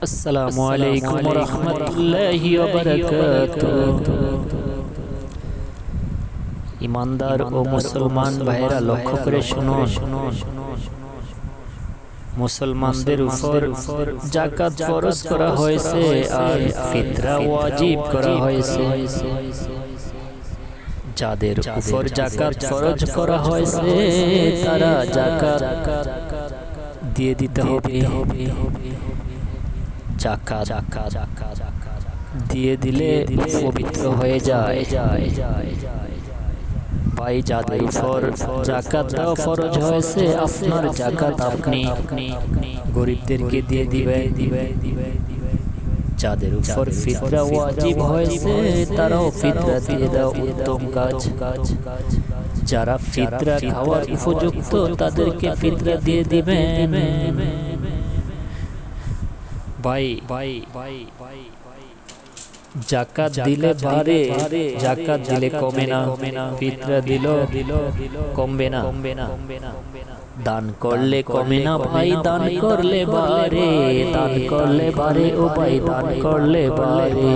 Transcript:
আসসালামু আলাইকুম ওয়া রাহমাতুল্লাহি ওয়া বারাকাতুহু। ঈমানদার ও মুসলমান ভাইরা লক্ষ্য করে শুনুন, মুসলমানদের উপর যাকাত ফরজ করা হয়েছে আর ফিতরা ওয়াজিব করা হয়েছে। যাদের উপর যাকাত ফরজ করা হয়েছে তারা যাকাত দিয়ে দিতে হবে। যাকাত দিয়ে দিলে পবিত্র হয়ে যায়। ভাই, যাদের উপর যাকাত দেওয়া ফরজ হয়েছে, আপনার যাকাত আপনি গরিবদেরকে দিয়ে দিবেন। যাদের উপর ফিতরা ওয়াজিব হয়েছে তারাও ফিতরা দিয়ে দাও, উত্তম কাজ। যারা ফিতরা খাওয়ার উপযুক্ত তাদেরকে ফিতরা দিয়ে দিবেন। ভাই, যাকাত দিলে বাড়ে, যাকাত দিলে কমে না, ফিতরা দিল কমবে না। দান করলে কমে না ভাই, দান করলে বাড়ে, দান করলে বাড়ে ও ভাই, দান করলে বাড়ে।